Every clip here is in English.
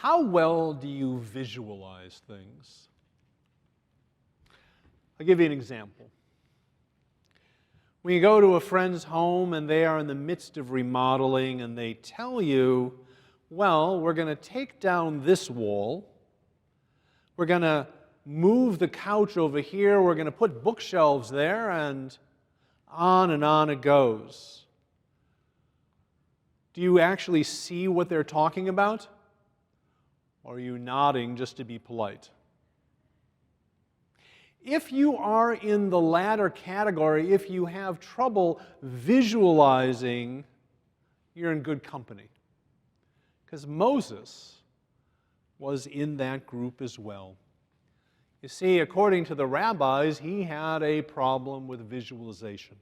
How well do you visualize things? I'll give you an example. When you go to a friend's home and they are in the midst of remodeling and they tell you, well, we're going to take down this wall, we're going to move the couch over here, we're going to put bookshelves there, and on it goes. Do you actually see what they're talking about? Or are you nodding just to be polite? If you are in the latter category, if you have trouble visualizing, you're in good company. Because Moses was in that group as well. You see, according to the rabbis, he had a problem with visualization.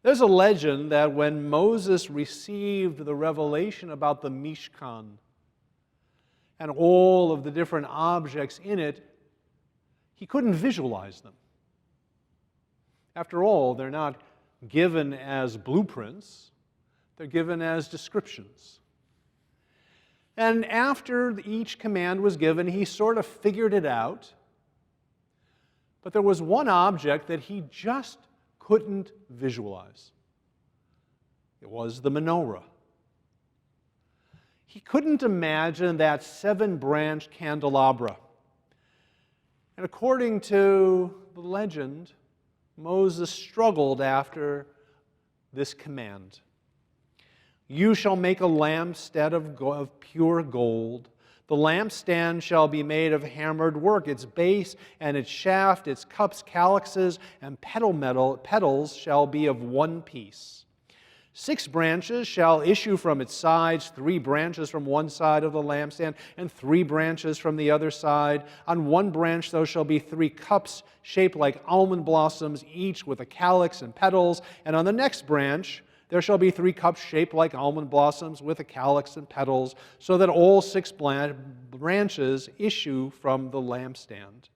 There's a legend that when Moses received the revelation about the Mishkan and all of the different objects in it, he couldn't visualize them. After all, they're not given as blueprints, they're given as descriptions. And after each command was given, he sort of figured it out. But there was one object that he just couldn't visualize. It was the menorah. He couldn't imagine that 7-branch candelabra. And according to the legend, Moses struggled after this command. You shall make a lampstand of pure gold. The lampstand shall be made of hammered work. Its base and its shaft, its cups, calyxes, and petals shall be of one piece. 6 branches shall issue from its sides, 3 branches from one side of the lampstand, and 3 branches from the other side. On one branch there shall be 3 cups shaped like almond blossoms, each with a calyx and petals. And on the next branch there shall be 3 cups shaped like almond blossoms with a calyx and petals, so that all 6 branches issue from the lampstand.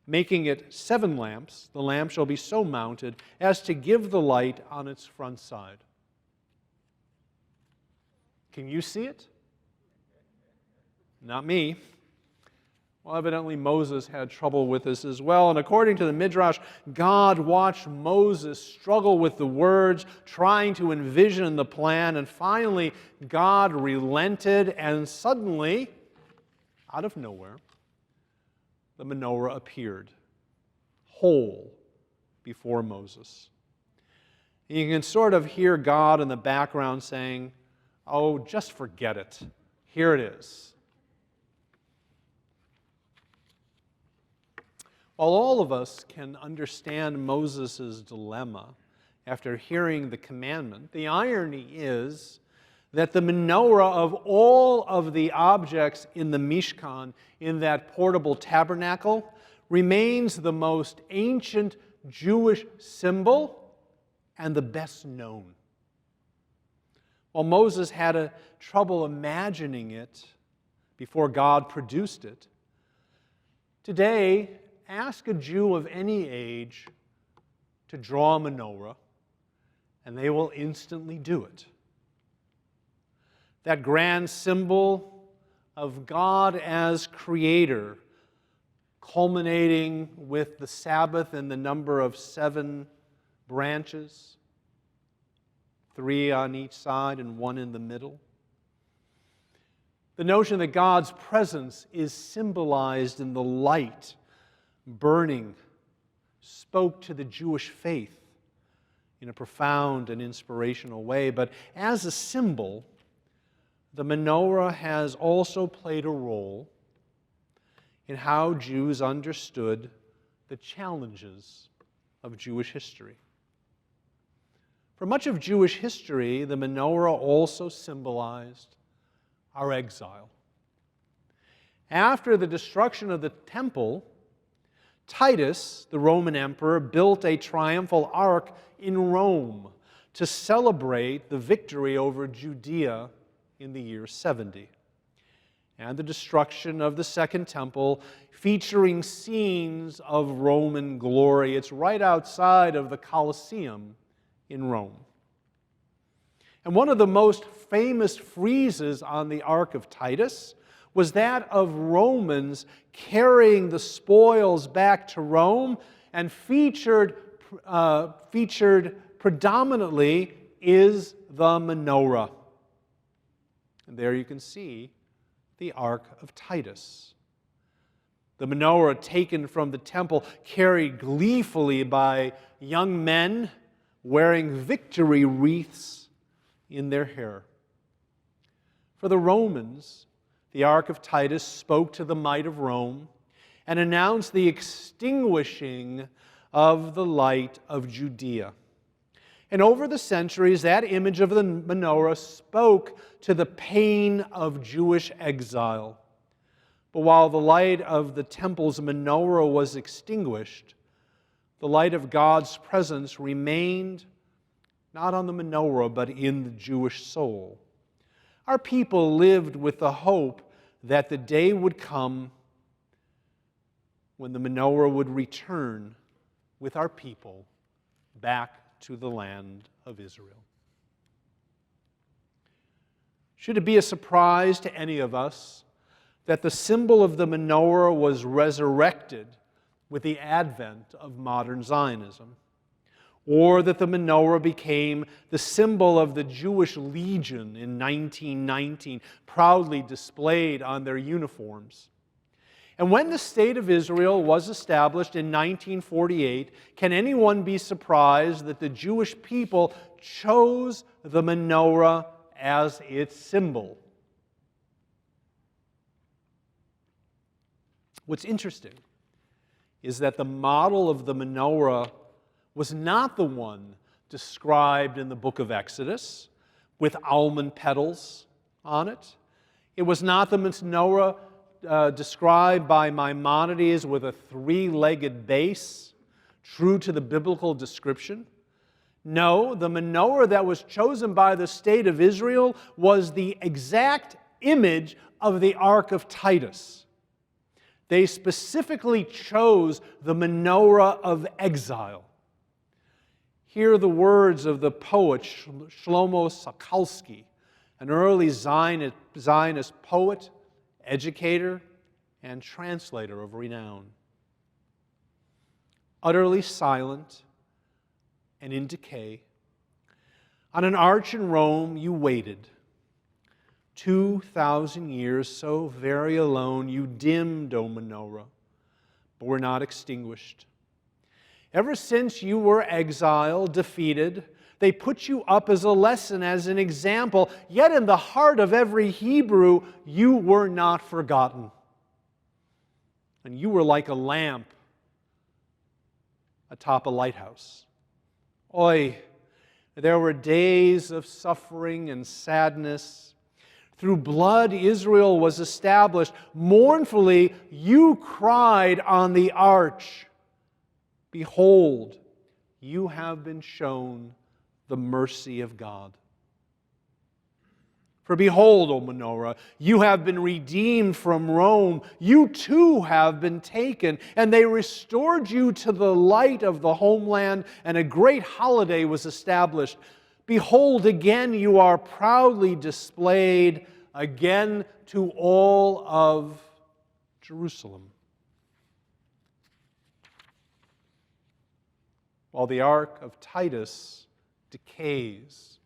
Making it 7 lamps, the lamp shall be so mounted as to give the light on its front side. Can you see it? Not me. Well, evidently Moses had trouble with this as well. And according to the Midrash, God watched Moses struggle with the words, trying to envision the plan. And finally, God relented, and suddenly, out of nowhere, the menorah appeared, whole before Moses. And you can sort of hear God in the background saying, oh, just forget it. Here it is. While all of us can understand Moses' dilemma after hearing the commandment, the irony is that the menorah of all of the objects in the Mishkan, in that portable tabernacle, remains the most ancient Jewish symbol and the best known. While Moses had trouble imagining it before God produced it, today, ask a Jew of any age to draw a menorah, and they will instantly do it. That grand symbol of God as creator, culminating with the Sabbath and the number of 7 branches, 3 on each side and 1 in the middle. The notion that God's presence is symbolized in the light burning spoke to the Jewish faith in a profound and inspirational way. But as a symbol, the menorah has also played a role in how Jews understood the challenges of Jewish history. For much of Jewish history, the menorah also symbolized our exile. After the destruction of the temple, Titus, the Roman emperor, built a triumphal arch in Rome to celebrate the victory over Judea in the year 70. And the destruction of the Second Temple, featuring scenes of Roman glory. It's right outside of the Colosseum in Rome. And one of the most famous friezes on the Ark of Titus was that of Romans carrying the spoils back to Rome, and featured predominantly is the menorah. And there you can see the Ark of Titus. The menorah taken from the temple, carried gleefully by young men wearing victory wreaths in their hair. For the Romans, the Ark of Titus spoke to the might of Rome and announced the extinguishing of the light of Judea. And over the centuries, that image of the menorah spoke to the pain of Jewish exile. But while the light of the temple's menorah was extinguished, the light of God's presence remained not on the menorah, but in the Jewish soul. Our people lived with the hope that the day would come when the menorah would return with our people back to the land of Israel. Should it be a surprise to any of us that the symbol of the menorah was resurrected with the advent of modern Zionism? Or that the menorah became the symbol of the Jewish Legion in 1919, proudly displayed on their uniforms? And when the State of Israel was established in 1948, can anyone be surprised that the Jewish people chose the menorah as its symbol? What's interesting is that the model of the menorah was not the one described in the book of Exodus with almond petals on it. It was not the menorah described by Maimonides with a three-legged base, true to the biblical description. No, the menorah that was chosen by the State of Israel was the exact image of the Ark of Titus. They specifically chose the menorah of exile. Hear the words of the poet Shlomo Sokolsky, an early Zionist poet, educator, and translator of renown. Utterly silent and in decay, on an arch in Rome you waited. 2,000 years, so very alone, you dimmed, O menorah, but were not extinguished. Ever since you were exiled, defeated, they put you up as a lesson, as an example, yet in the heart of every Hebrew, you were not forgotten. And you were like a lamp atop a lighthouse. Oy, there were days of suffering and sadness. Through blood, Israel was established. Mournfully, you cried on the arch. Behold, you have been shown the mercy of God. For behold, O menorah, you have been redeemed from Rome. You too have been taken, and they restored you to the light of the homeland, and a great holiday was established. Behold, again you are proudly displayed, again to all of Jerusalem. While the Ark of Titus decays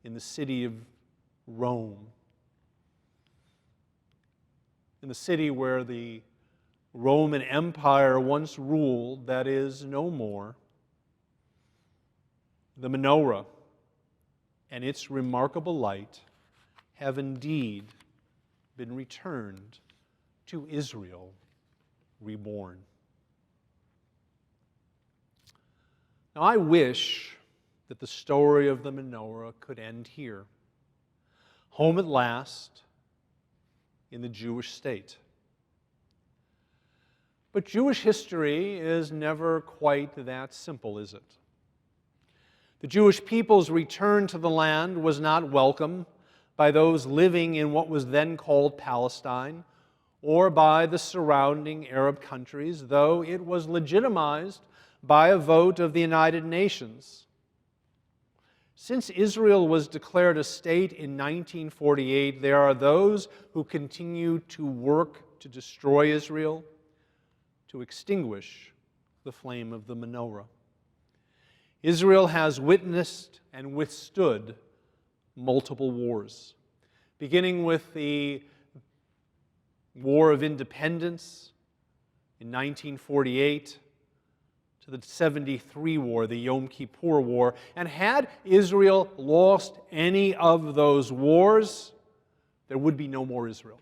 in the city of Rome, in the city where the Roman Empire once ruled, that is no more, the menorah and its remarkable light have indeed been returned to Israel reborn. Now, I wish that the story of the menorah could end here, home at last in the Jewish state. But Jewish history is never quite that simple, is it? The Jewish people's return to the land was not welcome by those living in what was then called Palestine or by the surrounding Arab countries, though it was legitimized by a vote of the United Nations. Since Israel was declared a state in 1948, there are those who continue to work to destroy Israel, to extinguish the flame of the menorah. Israel has witnessed and withstood multiple wars, beginning with the War of Independence in 1948, to the 73 War, the Yom Kippur War. And had Israel lost any of those wars, there would be no more Israel.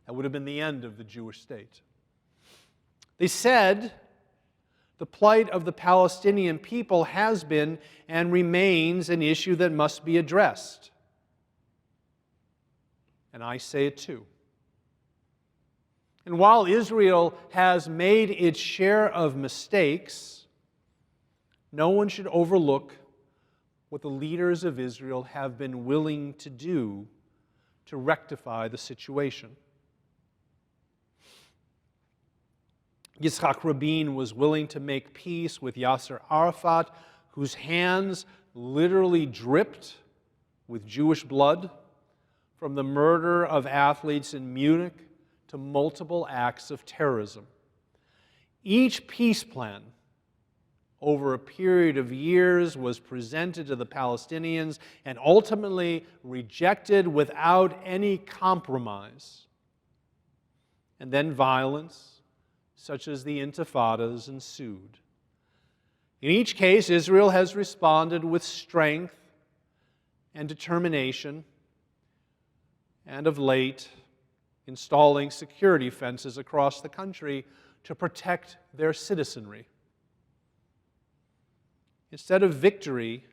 That would have been the end of the Jewish state. They said the plight of the Palestinian people has been and remains an issue that must be addressed. And I say it too. And while Israel has made its share of mistakes, no one should overlook what the leaders of Israel have been willing to do to rectify the situation. Yitzhak Rabin was willing to make peace with Yasser Arafat, whose hands literally dripped with Jewish blood from the murder of athletes in Munich to multiple acts of terrorism. Each peace plan over a period of years was presented to the Palestinians and ultimately rejected without any compromise. And then violence, such as the Intifadas, ensued. In each case, Israel has responded with strength and determination, and of late, installing security fences across the country to protect their citizenry. Instead of victory,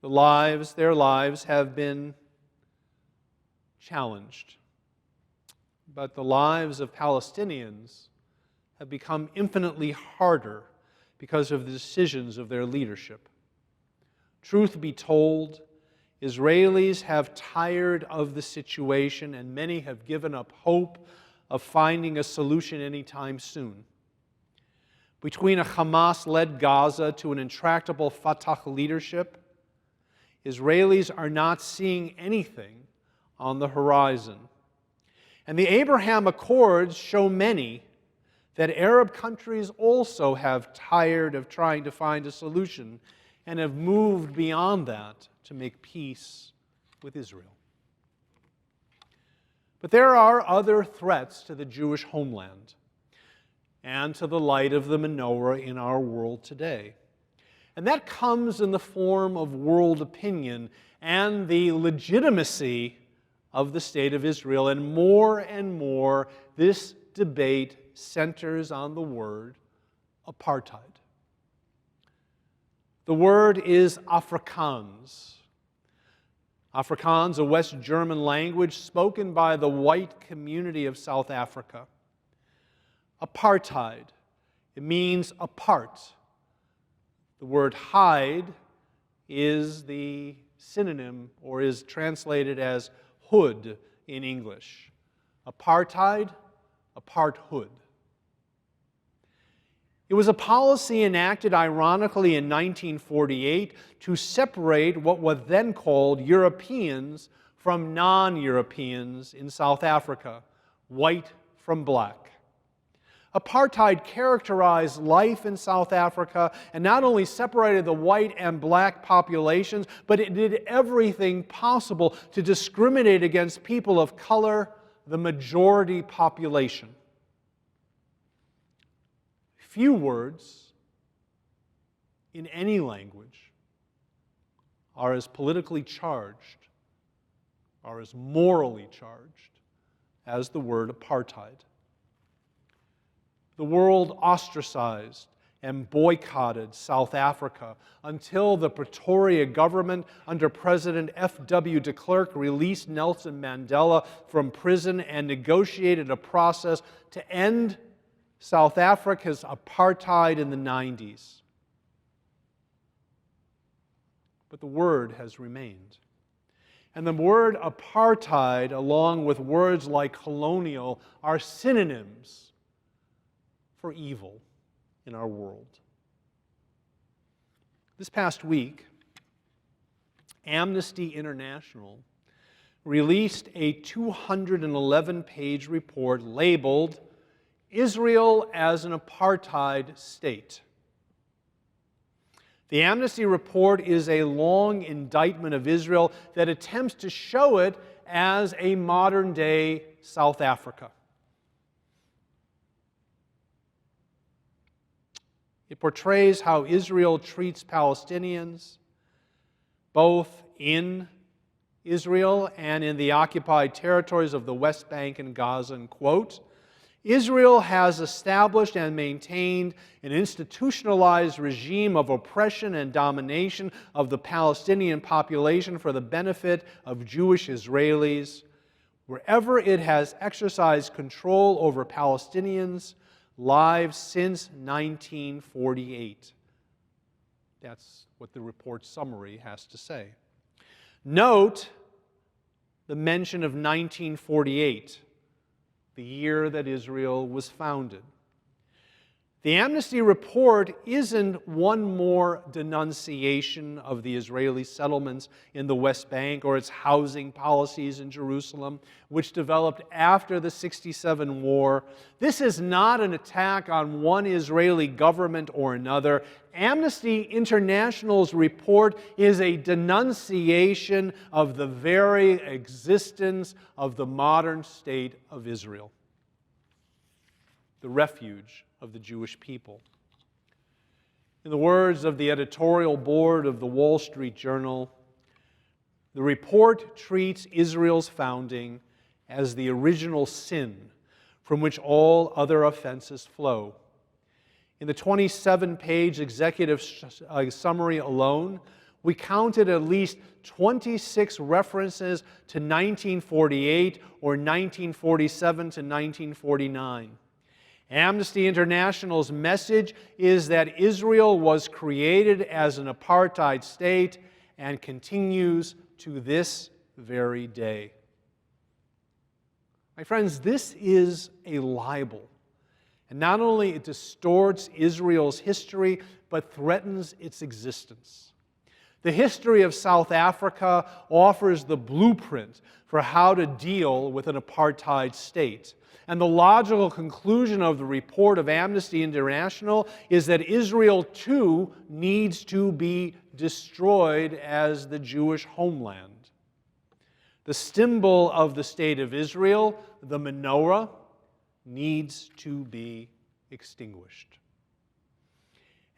their lives have been challenged. But the lives of Palestinians have become infinitely harder because of the decisions of their leadership. Truth be told, Israelis have tired of the situation, and many have given up hope of finding a solution anytime soon. Between a Hamas-led Gaza to an intractable Fatah leadership, Israelis are not seeing anything on the horizon. And the Abraham Accords show many that Arab countries also have tired of trying to find a solution and have moved beyond that to make peace with Israel. But there are other threats to the Jewish homeland and to the light of the menorah in our world today. And that comes in the form of world opinion and the legitimacy of the State of Israel. And more, this debate centers on the word apartheid. The word is Afrikaans. Afrikaans, a West German language spoken by the white community of South Africa. Apartheid, it means apart. The word hide is the synonym, or is translated as hood in English. Apartheid, aparthood. It was a policy enacted ironically in 1948 to separate what was then called Europeans from non-Europeans in South Africa, white from black. Apartheid characterized life in South Africa and not only separated the white and black populations, but it did everything possible to discriminate against people of color, the majority population. Few words in any language are as politically charged, are as morally charged as the word apartheid. The world ostracized and boycotted South Africa until the Pretoria government under President F.W. de Klerk released Nelson Mandela from prison and negotiated a process to end South Africa's apartheid in the 90s. But the word has remained. And the word apartheid, along with words like colonial, are synonyms for evil in our world. This past week, Amnesty International released a 211-page report labeled Israel as an Apartheid State. The Amnesty report is a long indictment of Israel that attempts to show it as a modern-day South Africa. It portrays how Israel treats Palestinians, both in Israel and in the occupied territories of the West Bank and Gaza, and quote, Israel has established and maintained an institutionalized regime of oppression and domination of the Palestinian population for the benefit of Jewish Israelis. Wherever it has exercised control over Palestinians' lives since 1948. That's what the report summary has to say. Note the mention of 1948. The year that Israel was founded. The Amnesty report isn't one more denunciation of the Israeli settlements in the West Bank or its housing policies in Jerusalem, which developed after the '67 war. This is not an attack on one Israeli government or another. Amnesty International's report is a denunciation of the very existence of the modern state of Israel, the refuge of the Jewish people. In the words of the editorial board of the Wall Street Journal, the report treats Israel's founding as the original sin from which all other offenses flow. In the 27-page executive summary alone, we counted at least 26 references to 1948 or 1947 to 1949. Amnesty International's message is that Israel was created as an apartheid state and continues to this very day. My friends, this is a libel. And not only it distorts Israel's history, but threatens its existence. The history of South Africa offers the blueprint for how to deal with an apartheid state. And the logical conclusion of the report of Amnesty International is that Israel, too, needs to be destroyed as the Jewish homeland. The symbol of the state of Israel, the menorah, needs to be extinguished.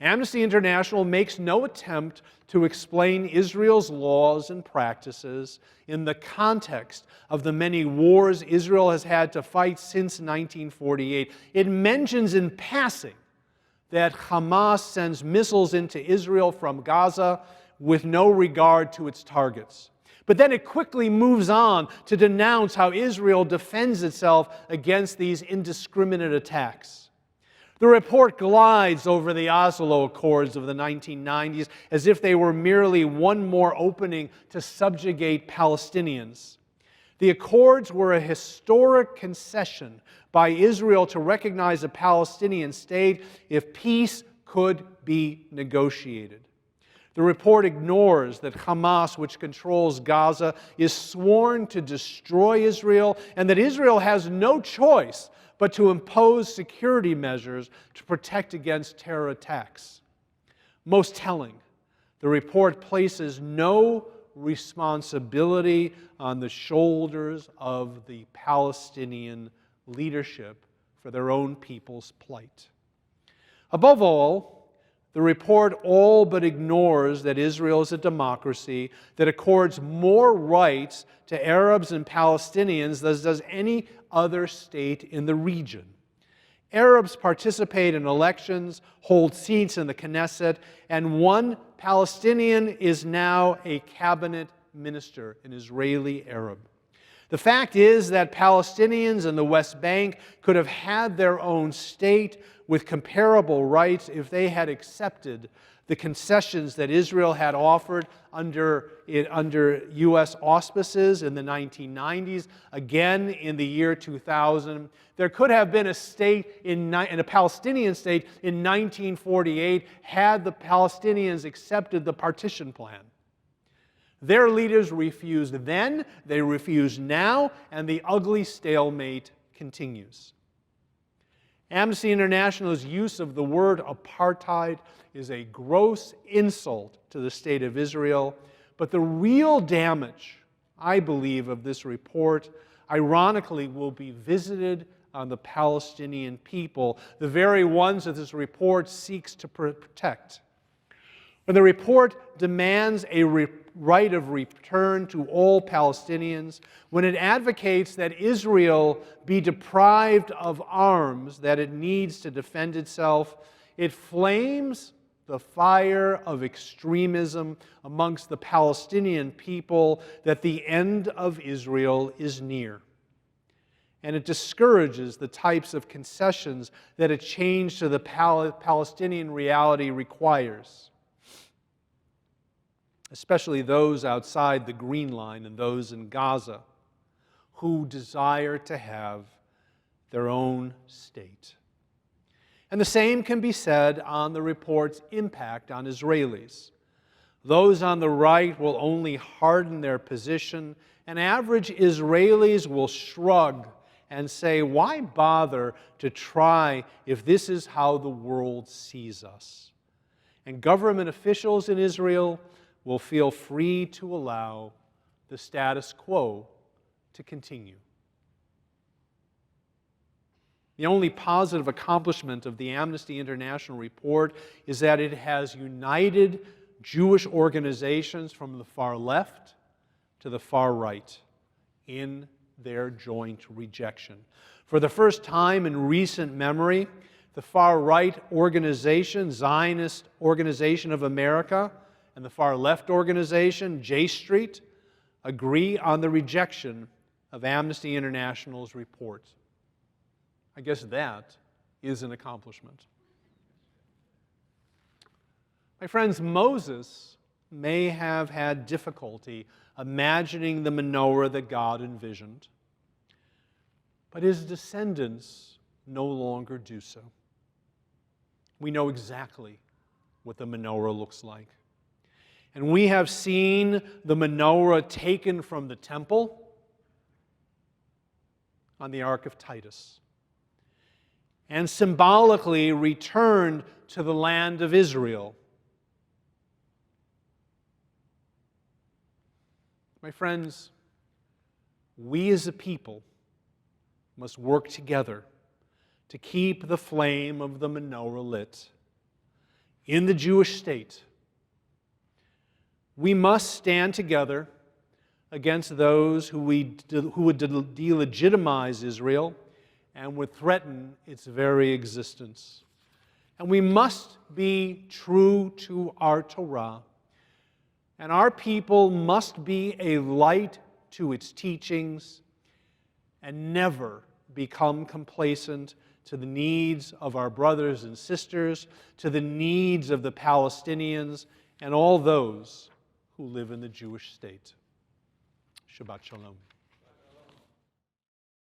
Amnesty International makes no attempt to explain Israel's laws and practices in the context of the many wars Israel has had to fight since 1948. It mentions in passing that Hamas sends missiles into Israel from Gaza with no regard to its targets. But then it quickly moves on to denounce how Israel defends itself against these indiscriminate attacks. The report glides over the Oslo Accords of the 1990s as if they were merely one more opening to subjugate Palestinians. The Accords were a historic concession by Israel to recognize a Palestinian state if peace could be negotiated. The report ignores that Hamas, which controls Gaza, is sworn to destroy Israel and that Israel has no choice but to impose security measures to protect against terror attacks. Most telling, the report places no responsibility on the shoulders of the Palestinian leadership for their own people's plight. Above all, the report all but ignores that Israel is a democracy that accords more rights to Arabs and Palestinians than does any other state in the region. Arabs participate in elections, hold seats in the Knesset, and one Palestinian is now a cabinet minister, an Israeli Arab. The fact is that Palestinians in the West Bank could have had their own state with comparable rights if they had accepted the concessions that Israel had offered under U.S. auspices in the 1990s, again in the year 2000. There could have been a state, in a Palestinian state, in 1948 had the Palestinians accepted the partition plan. Their leaders refused then, they refuse now, and the ugly stalemate continues. Amnesty International's use of the word apartheid is a gross insult to the state of Israel, but the real damage, I believe, of this report, ironically, will be visited on the Palestinian people, the very ones that this report seeks to protect. When the report demands a right of return to all Palestinians, when it advocates that Israel be deprived of arms that it needs to defend itself, it flames the fire of extremism amongst the Palestinian people that the end of Israel is near. And it discourages the types of concessions that a change to the Palestinian reality requires, especially those outside the Green Line and those in Gaza who desire to have their own state. And the same can be said on the report's impact on Israelis. Those on the right will only harden their position, and average Israelis will shrug and say, why bother to try if this is how the world sees us? And government officials in Israel will feel free to allow the status quo to continue. The only positive accomplishment of the Amnesty International report is that it has united Jewish organizations from the far left to the far right in their joint rejection. For the first time in recent memory, the far right organization, Zionist Organization of America, and the far left organization, J Street, agree on the rejection of Amnesty International's report. I guess that is an accomplishment. My friends, Moses may have had difficulty imagining the menorah that God envisioned, but his descendants no longer do so. We know exactly what the menorah looks like. And we have seen the menorah taken from the temple on the Ark of Titus and symbolically returned to the land of Israel. My friends, we as a people must work together to keep the flame of the menorah lit. In the Jewish state, we must stand together against those who would delegitimize Israel and would threaten its very existence. And we must be true to our Torah. And our people must be a light to its teachings and never become complacent to the needs of our brothers and sisters, to the needs of the Palestinians, and all those who live in the Jewish state. Shabbat Shalom.